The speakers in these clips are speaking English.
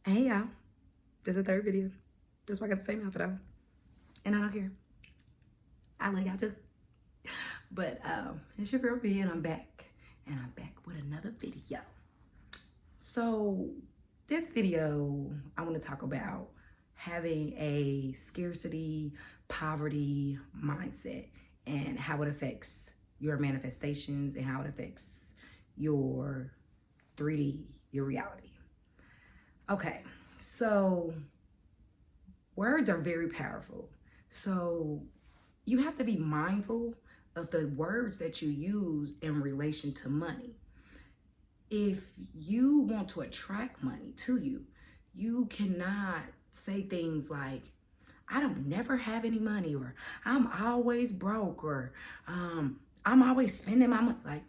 Hey y'all, this is the third video. That's why I got the same outfit on. And I don't care. I love y'all too. But it's your girl B and I'm back. And I'm back with another video. So this video, I want to talk about having a scarcity, poverty mindset and how it affects your manifestations and how it affects your 3D, your reality. Okay, so words are very powerful. So you have to be mindful of the words that you use in relation to money. If you want to attract money to you, you cannot say things like, I don't never have any money, or I'm always broke, or I'm always spending my money. Like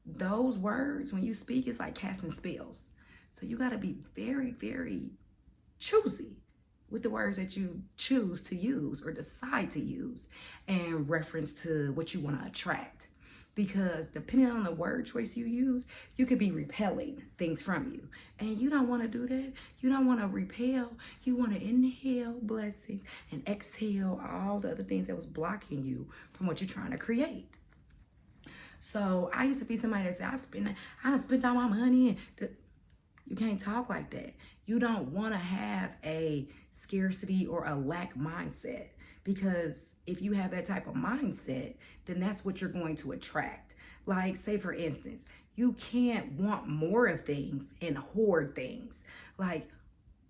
those words, when you speak, it's like casting spells. So you got to be very, very choosy with the words that you choose to use or decide to use in reference to what you want to attract. Because depending on the word choice you use, you could be repelling things from you. And you don't want to do that. You don't want to repel. You want to inhale blessings and exhale all the other things that was blocking you from what you're trying to create. So I used to be somebody that said, I done spent all my money. You can't talk like that. You don't want to have a scarcity or a lack mindset, because if you have that type of mindset, then that's what you're going to attract. Like, say for instance, you can't want more of things and hoard things. Like,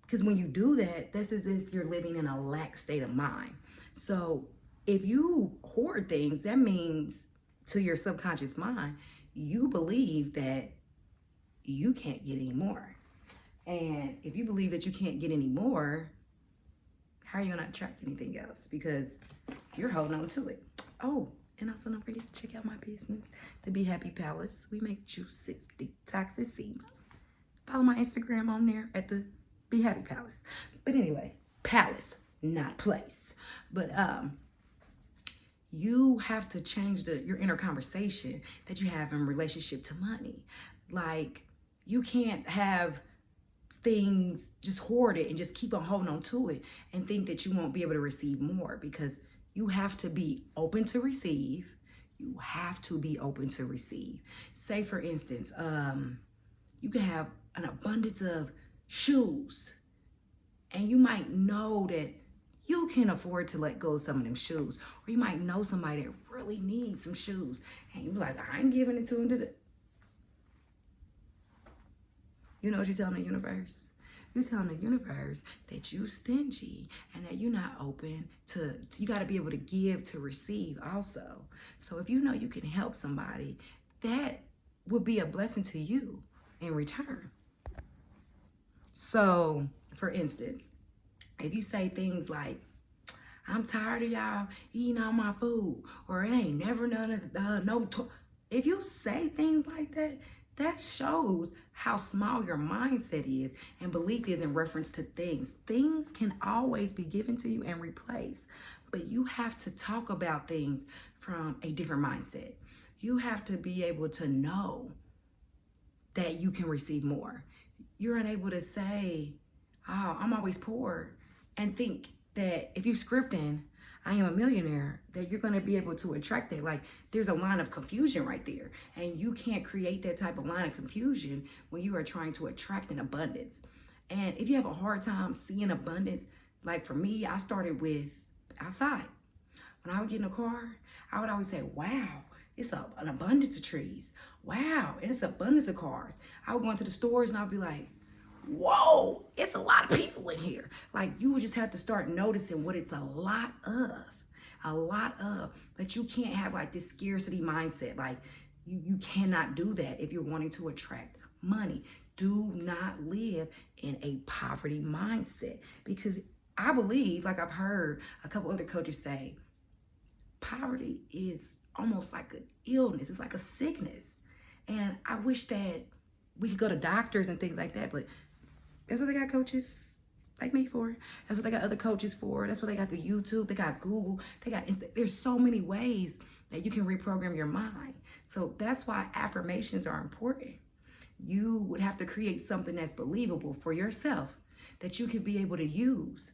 because when you do that, that's as if you're living in a lack state of mind. So if you hoard things, that means to your subconscious mind, you believe that you can't get any more. And if you believe that you can't get any more, how are you gonna attract anything else? Because you're holding on to it. Oh, and also don't forget to check out my business, the Be Happy Palace. We make juices, detoxes, seeds. Follow my Instagram on there at the Be Happy Palace. But anyway, palace, not place. But you have to change your inner conversation that you have in relationship to money. Like, you can't have things just hoard it and just keep on holding on to it and think that you won't be able to receive more, because you have to be open to receive. You have to be open to receive. Say for instance, you can have an abundance of shoes and you might know that you can afford to let go of some of them shoes, or you might know somebody that really needs some shoes and you're like, I ain't giving it to them. You know what you're telling the universe? You're telling the universe that you stingy and that you're not open to, you got to be able to give to receive also. So if you know you can help somebody, that would be a blessing to you in return. So for instance, if you say things like, I'm tired of y'all eating all my food, or it ain't never none of if you say things like that, that shows how small your mindset is and belief is in reference to things. Things can always be given to you and replaced, but you have to talk about things from a different mindset. You have to be able to know that you can receive more. You're unable to say, oh, I'm always poor, and think that if you scripting, I am a millionaire, that you're going to be able to attract that. Like, there's a line of confusion right there. And you can't create that type of line of confusion when you are trying to attract an abundance. And if you have a hard time seeing abundance, like for me, I started with outside. When I would get in a car, I would always say, wow, it's an abundance of trees. Wow, and it's an abundance of cars. I would go into the stores and I'd be like, whoa, it's a lot of people in here. Like, you would just have to start noticing what it's a lot of. But you can't have like this scarcity mindset. Like, you cannot do that if you're wanting to attract money. Do not live in a poverty mindset, because I believe, like I've heard a couple other coaches say, poverty is almost like an illness. It's like a sickness. And I wish that we could go to doctors and things like that, but that's what they got coaches like me for. That's what they got other coaches for. That's what they got the YouTube. They got Google. They got there's so many ways that you can reprogram your mind. So that's why affirmations are important. You would have to create something that's believable for yourself. that you could be able to use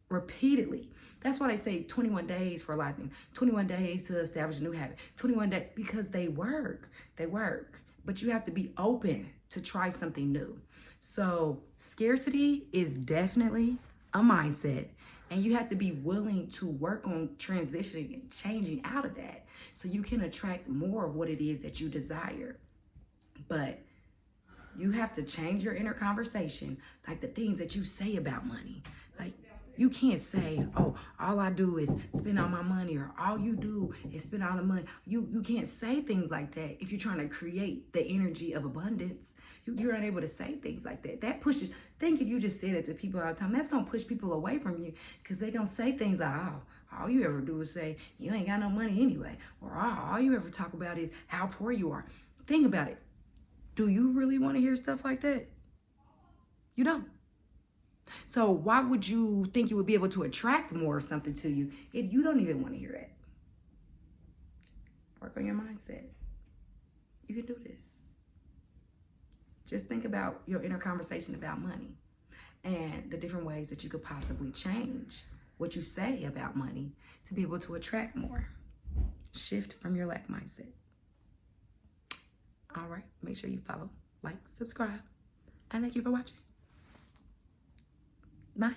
repeatedly. That's why they say 21 days for a lot of things. 21 days to establish a new habit. 21 days, because they work. They work. But you have to be open to try something new. So scarcity is definitely a mindset. And you have to be willing to work on transitioning and changing out of that so you can attract more of what it is that you desire. But you have to change your inner conversation, like the things that you say about money. Like, you can't say, oh, all I do is spend all my money, or all you do is spend all the money. You can't say things like that if you're trying to create the energy of abundance. You're unable to say things like that. That pushes, think if you just say that to people all the time, that's going to push people away from you, because they're going to say things like, oh, all you ever do is say, you ain't got no money anyway. Or oh, all you ever talk about is how poor you are. Think about it. Do you really want to hear stuff like that? You don't. So why would you think you would be able to attract more of something to you if you don't even want to hear that? Work on your mindset. You can do this. Just think about your inner conversation about money and the different ways that you could possibly change what you say about money to be able to attract more. Shift from your lack mindset. All right. Make sure you follow, like, subscribe, and thank you for watching. Bye.